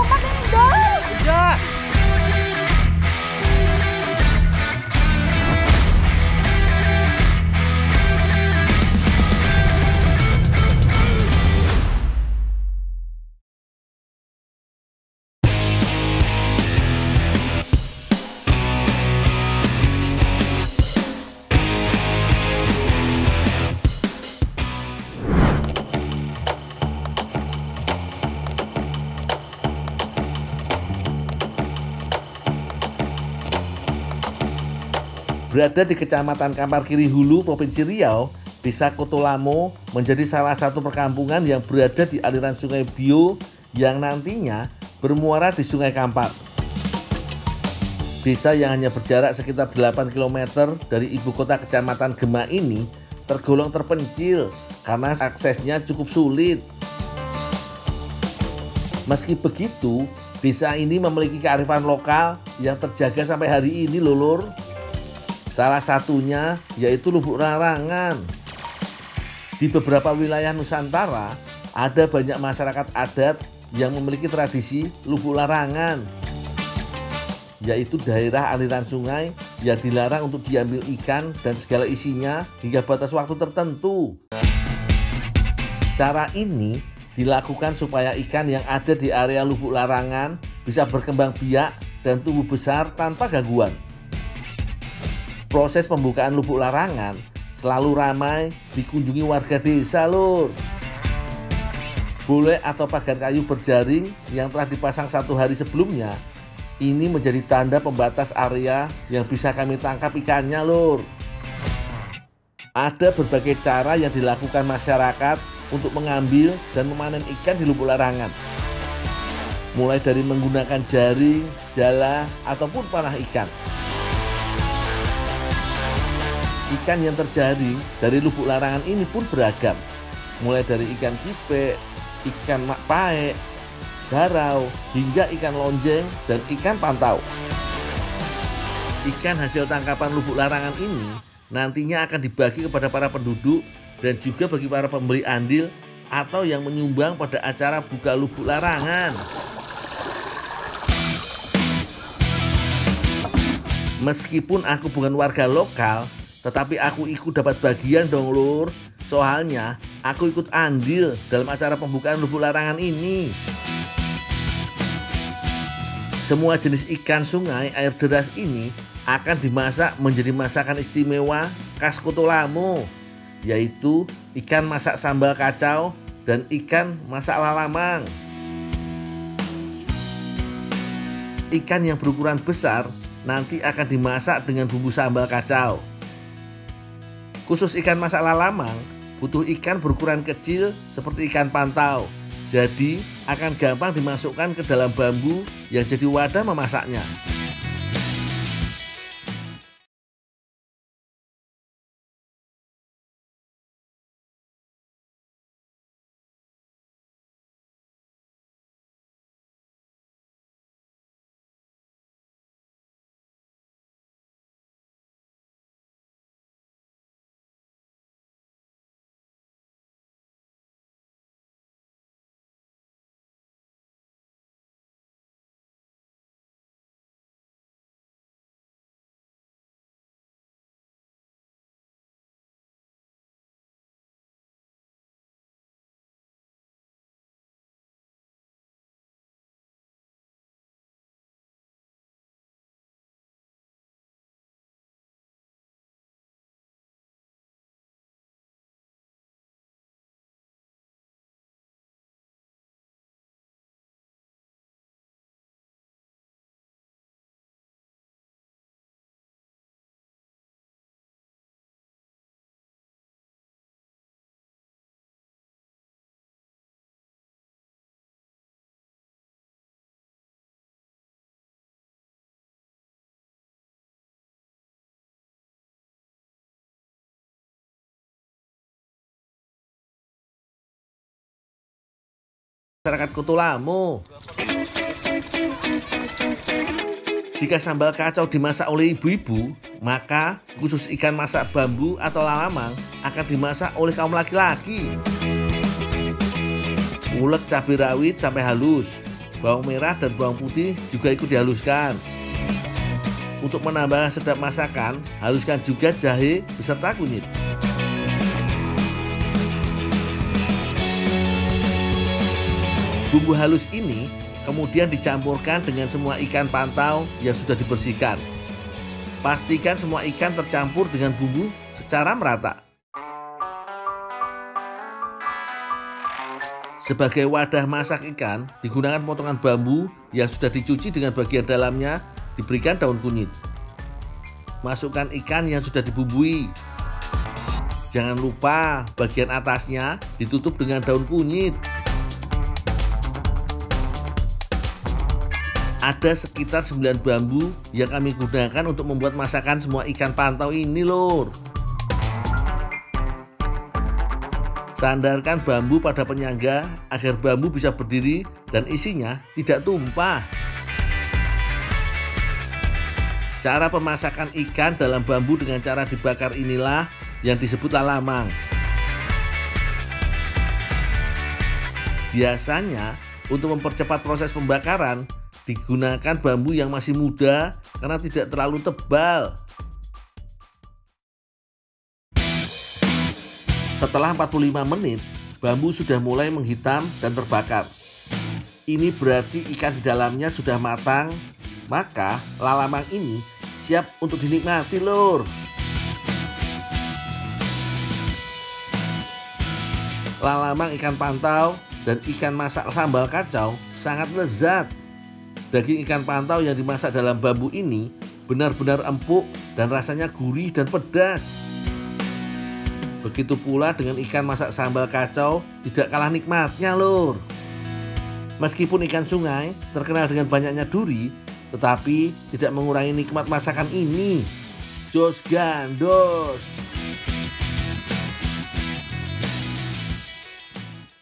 makin indah. Ya. Berada di Kecamatan Kampar Kiri Hulu, Provinsi Riau, Desa Kotolamo menjadi salah satu perkampungan yang berada di aliran Sungai Bio yang nantinya bermuara di Sungai Kampar. Desa yang hanya berjarak sekitar 8 km dari ibu kota Kecamatan Gema ini tergolong terpencil karena aksesnya cukup sulit. Meski begitu, desa ini memiliki kearifan lokal yang terjaga sampai hari ini loh, Lur. Salah satunya yaitu Lubuk Larangan. Di beberapa wilayah Nusantara ada banyak masyarakat adat yang memiliki tradisi Lubuk Larangan, yaitu daerah aliran sungai yang dilarang untuk diambil ikan dan segala isinya hingga batas waktu tertentu. Cara ini dilakukan supaya ikan yang ada di area Lubuk Larangan bisa berkembang biak dan tumbuh besar tanpa gangguan. Proses pembukaan Lubuk Larangan selalu ramai dikunjungi warga desa, Lur. Boleh atau pagar kayu berjaring yang telah dipasang 1 hari sebelumnya ini menjadi tanda pembatas area yang bisa kami tangkap ikannya, Lur. Ada berbagai cara yang dilakukan masyarakat untuk mengambil dan memanen ikan di Lubuk Larangan, mulai dari menggunakan jaring, jala, ataupun panah ikan. Ikan yang terjaring dari Lubuk Larangan ini pun beragam, mulai dari ikan kipe, ikan mak paek, garau, hingga ikan lonjeng dan ikan pantau. Ikan hasil tangkapan Lubuk Larangan ini nantinya akan dibagi kepada para penduduk dan juga bagi para pembeli andil atau yang menyumbang pada acara buka Lubuk Larangan. Meskipun aku bukan warga lokal, tetapi aku ikut dapat bagian dong, Lur. Soalnya aku ikut andil dalam acara pembukaan Lubuk Larangan ini. Semua jenis ikan sungai air deras ini akan dimasak menjadi masakan istimewa khas Kotolamo, yaitu ikan masak sambal kacau dan ikan masak lalamang. Ikan yang berukuran besar nanti akan dimasak dengan bumbu sambal kacau. Khusus ikan masak lalamang butuh ikan berukuran kecil seperti ikan pantau, jadi akan gampang dimasukkan ke dalam bambu yang jadi wadah memasaknya. Masyarakat Kotolamo. Jika sambal kacau dimasak oleh ibu-ibu, maka khusus ikan masak bambu atau lalamang akan dimasak oleh kaum laki-laki. Ulek cabai rawit sampai halus, bawang merah dan bawang putih juga ikut dihaluskan. Untuk menambah sedap masakan, haluskan juga jahe beserta kunyit. Bumbu halus ini kemudian dicampurkan dengan semua ikan pantau yang sudah dibersihkan. Pastikan semua ikan tercampur dengan bumbu secara merata. Sebagai wadah masak ikan, digunakan potongan bambu yang sudah dicuci dengan bagian dalamnya diberikan daun kunyit. Masukkan ikan yang sudah dibumbui. Jangan lupa bagian atasnya ditutup dengan daun kunyit. Ada sekitar 9 bambu yang kami gunakan untuk membuat masakan semua ikan pantau ini, lur. Sandarkan bambu pada penyangga agar bambu bisa berdiri dan isinya tidak tumpah. Cara pemasakan ikan dalam bambu dengan cara dibakar inilah yang disebut lalamang. Biasanya untuk mempercepat proses pembakaran digunakan bambu yang masih muda karena tidak terlalu tebal. Setelah 45 menit, bambu sudah mulai menghitam dan terbakar. Ini berarti ikan di dalamnya sudah matang, maka lalamang ini siap untuk dinikmati, lur. Lalamang ikan pantau dan ikan masak sambal kacau sangat lezat. Daging ikan pantau yang dimasak dalam bambu ini benar-benar empuk dan rasanya gurih dan pedas. Begitu pula dengan ikan masak sambal kacau, tidak kalah nikmatnya, lur. Meskipun ikan sungai terkenal dengan banyaknya duri, tetapi tidak mengurangi nikmat masakan ini. Jos gandos.